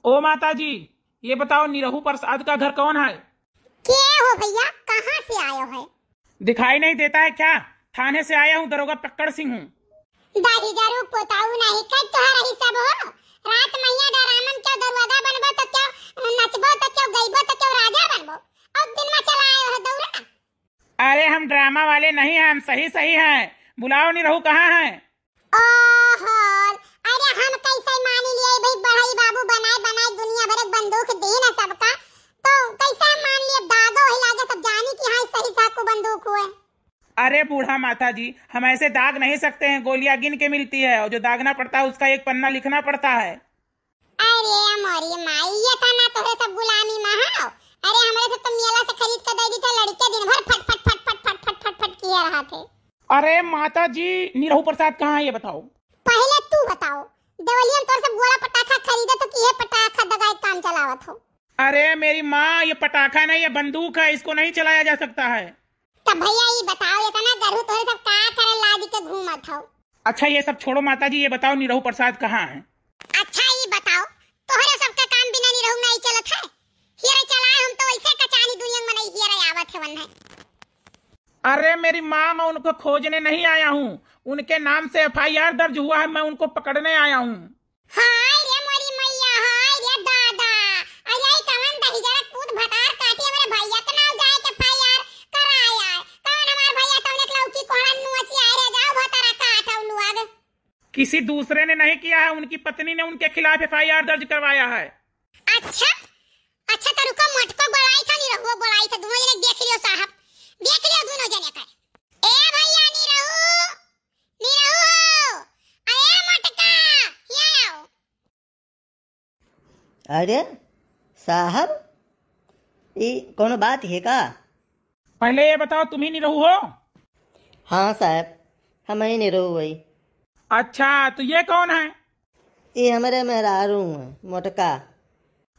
ओ माता जी, ये बताओ निरहू प्रसाद का घर कौन है? के हो भैया, कहाँ से आयो है? दिखाई नहीं देता है क्या? थाने से आया हूँ, दरोगा पक्कड़ सिंह हूँ। दादी दारू पोताऊ नहीं कर तोहरा ही सब हो। रात मैया डरामन क्यों दरवाजा बनबो तो क्यों नचबो तो क्यों गईबो तो क्यों राजा बनबो, और दिन में चला आयो है दौरा। अरे हम ड्रामा वाले नहीं हैं, हम सही सही हैं। बुलाओ निरहू कहाँ है? ओहो, अरे हम कैसे मान लिए भाई, बड़ाई बाबू बनाए बनाए दुनिया भर बंदूक दी ना सबका, तो कैसे मान लिए? दागो ही लागे सब जानी कि हाँ सही साकू बंदूक हुए। अरे बूढ़ा माता जी, हम ऐसे दाग नहीं सकते हैं, गोलियां गिन के मिलती है और जो दागना पड़ता है उसका एक पन्ना लिखना पड़ता है। अरे मोरी माई, ये था ना तोरे सब गुलामी में हो। अरे हमारे से तो मेला से खरीद कर दे दी था, लड़के दिन भर फट फट फट फट फट फट फट फट किए रहा थे। अरे माता जी, निरहू प्रसाद कहाँ है ये बताओ। पहले तू बताओ, देवलियन तोर सब गोला पटाखा खरीदे तो किए पटाखा दगाए काम चलावत हो? अरे मेरी माँ, ये पटाखा नहीं, ये बंदूक है, इसको नहीं चलाया जा सकता है। तब भैया ये बताओ, ये ना गरहू तोरे सब का करे लादी के घूमत हो? अच्छा ये सब छोड़ो माता जी, ये बताओ निरहू प्रसाद कहाँ है? अच्छा ये बताओ, तोहरे सबका काम बिना निरहू नहीं चलत है? हियरे चलाए हम तो ऐसे कचानी दुनिया में नहीं हियरे आवत है वन है। अरे मेरी माँ, मैं उनको खोजने नहीं आया हूँ, उनके नाम से FIR दर्ज हुआ है, मैं उनको पकड़ने आया हूँ। हाय रे मोरी मैया, हाय रे दादा, अरे कवन दही जरा कूद भटार काटी मेरे भैया के नाम जाए के FIR कराया है। कवन हमार भैया तवने लौकी कोहड़ा नुची आए रे, जाओ भटारा काटौ लुआग। किसी दूसरे ने नहीं किया है, उनकी पत्नी ने उनके खिलाफ FIR दर्ज करवाया है। अच्छा अच्छा, तो रुको, मटको बोलाई था निरहुआ बोलाई था, दोनों जने देख लियो साहब, देख लियो दोनों जने का। ए भैया निरहु, निरहु, अरे मटका ये आओ। अरे साहब, ये कोनो बात है का? पहले ये बताओ, तुम ही निरहू हो? हाँ साहब, हम ही नहीं रहू वही। अच्छा, तो ये कौन है? ये हमारे मेहरारू हैं, मोटका।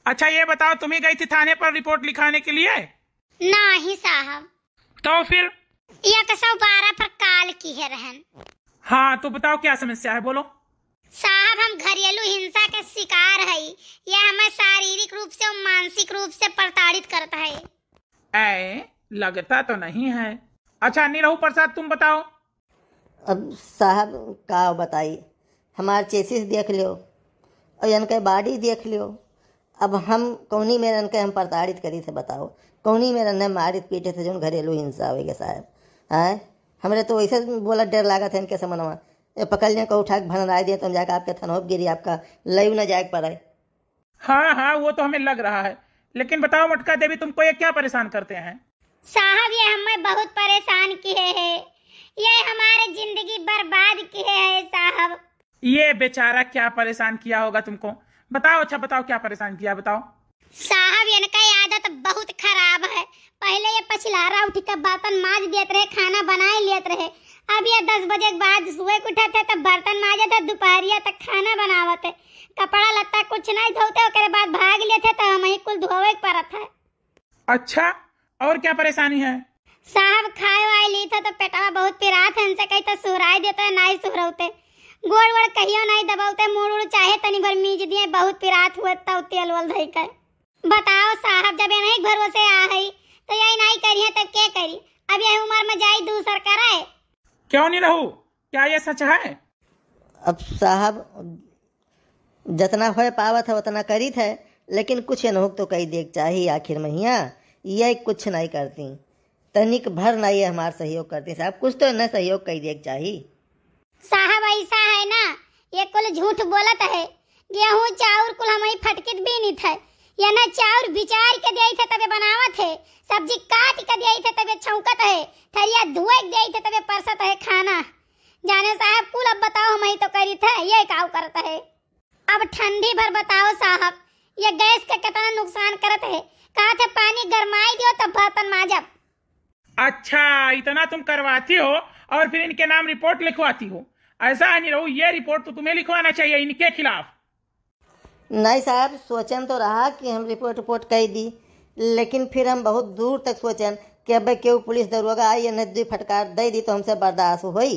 अच्छा ये बताओ, तुम ही गई थी थाने पर रिपोर्ट लिखाने के लिए? नहीं साहब, तो फिर? 112 पर काल की है रहन। हाँ तो बताओ क्या समस्या है, बोलो। साहब हम घरेलू हिंसा के शिकार है, यह हमें शारीरिक रूप से और मानसिक रूप से प्रताड़ित करता है। लगता तो नहीं है। अच्छा निरहू प्रसाद तुम बताओ। अब साहब का बताई, हमार चेसिस देख लियो और इनके बॉडी देख लियो। अब हम कौनी में इनके हम प्रताड़ित करी थे बताओ, कौनी में इन्हें मारित पीटे थे जो घरेलू हिंसा होगी साहब? हैं, हमरे तो वैसे बोला डर लगा था इनके समनवा, पकड़ लिया को उठा के भनरा दिए तो हम जाकर आपके थनोप गिरी, आपका लयू न जाए पड़े। हाँ हाँ वो तो हमें लग रहा है, लेकिन बताओ मटका देवी, तुमको ये क्या परेशान करते हैं? साहब ये हमें बहुत परेशान किए है, ये हमारे जिंदगी बर्बाद किए है साहब। ये बेचारा क्या परेशान किया होगा तुमको, बताओ। अच्छा बताओ क्या परेशान किया, बताओ। साहब इनका आदत बहुत खराब है, पहले ये पछलारा उठ के बर्तन माज देते रहे, खाना बनाए लेते रहे। अब ये 10 बजे के बाद सुबह को उठते तब बर्तन माजे थे, दोपहरिया तक खाना बनावते, कपड़ा लत्ता कुछ नहीं धोते, उसके बाद भाग लेते तो हम ही कुल धोवे पड़त है। अच्छा और क्या परेशानी है? साहब खाए वाए ली था तो पेटवा बहुत पिरात है, इनसे कहीं तो सुहराई देते नहीं सुहरौते, गोड़ वोड़ कहियो नहीं दबावते, मुड़ उड़ चाहे तनी भर मीज दिए, बहुत पिरात हुए तो तेल वल धई के। बताओ साहब, जब नहीं भरोसे आ है तो यही नहीं करिए तब क्या करी? अब यह उम्र में जाई दूसर कराए। क्यों नहीं रहू, क्या ये सच है? अब साहब जितना हो पावत है उतना करी थे, लेकिन कुछ अनहोक तो कही देख चाहिए आखिर महिया, ये कुछ नहीं करती, तनिक भर नहीं है हमारा सहयोग करती साहब, कुछ तो न सहयोग कही देख चाहिए। साहब ऐसा है ना, ये कुल झूठ बोलत है, गेहूं चाउर कुल हम ही फटकित भी नहीं थे, ये ना चाउर बिचार के दिए थे तबे बनावत है, सब्जी काट के दिए थे तबे छौकत है, थरिया धुए के दिए थे तबे परसत है खाना। जाने साहब कुल अब बताओ, हम ही तो करी थे, ये काव करता है। अब ठंडी भर बताओ साहब, ये गैस का कितना नुकसान करत है, कहा थे पानी गरमाई दियो तब बर्तन माजब। अच्छा इतना तुम करवाती हो और फिर इनके नाम रिपोर्ट लिखवाती हो, ऐसा है नहीं रहू, ये रिपोर्ट तो तुम्हें लिखवाना चाहिए इनके खिलाफ। नहीं साहब, सोचन तो रहा कि हम रिपोर्ट कर दी, लेकिन फिर हम बहुत दूर तक सोचन कि अब क्यों पुलिस दरोगा आई न दो फटकार दे दी तो हमसे बर्दाश्त हुई।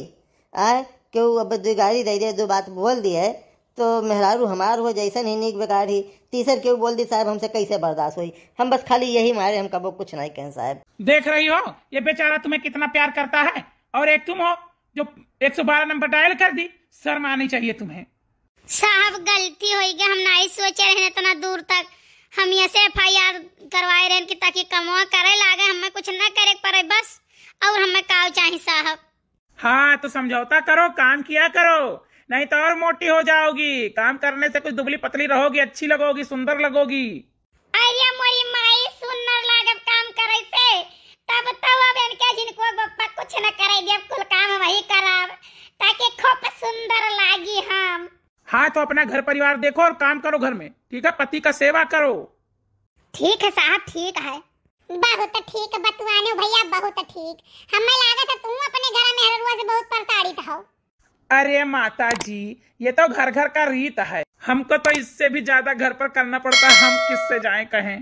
आए क्यों अब दो गाड़ी दे दे, दो बात बोल दी है तो मेहरारू हमार हो जैसन ही नीक बेकार ही तीसर क्यों बोल दी साहब, हमसे कैसे बर्दाश्त हुई। हम बस खाली यही मारे, हम कबो कुछ नहीं कहें साहब। देख रही हो ये बेचारा तुम्हें कितना प्यार करता है, और एक तुम हो जो 112 नंबर डायल कर दी। शर्म आनी चाहिए तुम्हें। साहब गलती हो गई, हम नहीं सोचे रहे इतना दूर तक। हम ऐसे FIR करवाए रहे कि ताकि कमवा करे लागे, हमें कुछ ना करे पड़े बस। और हमें काव चाहिए साहब। हाँ तो समझौता करो, काम किया करो, नहीं तो और मोटी हो जाओगी। काम करने से कुछ दुबली पतली रहोगी, अच्छी लगोगी, सुंदर लगोगी। अरे मोरी माई सुंदर लागब काम करे से, तब तो अब इनके जिनको बप्पा कुछ न करे जब कुल काम वही कराब, ताकि खूब सुंदर लागी हम। हाँ तो अपना घर परिवार देखो और काम करो घर में, ठीक है? पति का सेवा करो। ठीक है साहब, ठीक है। बहुत ठीक बतवाने भैया, बहुत ठीक। हमें लागत है तुम अपने घर में हर रोज बहुत प्रताड़ित हो। अरे माता जी, ये तो घर घर का रीत है, हमको तो इससे भी ज्यादा घर पर करना पड़ता है। हम किससे जाएं कहें।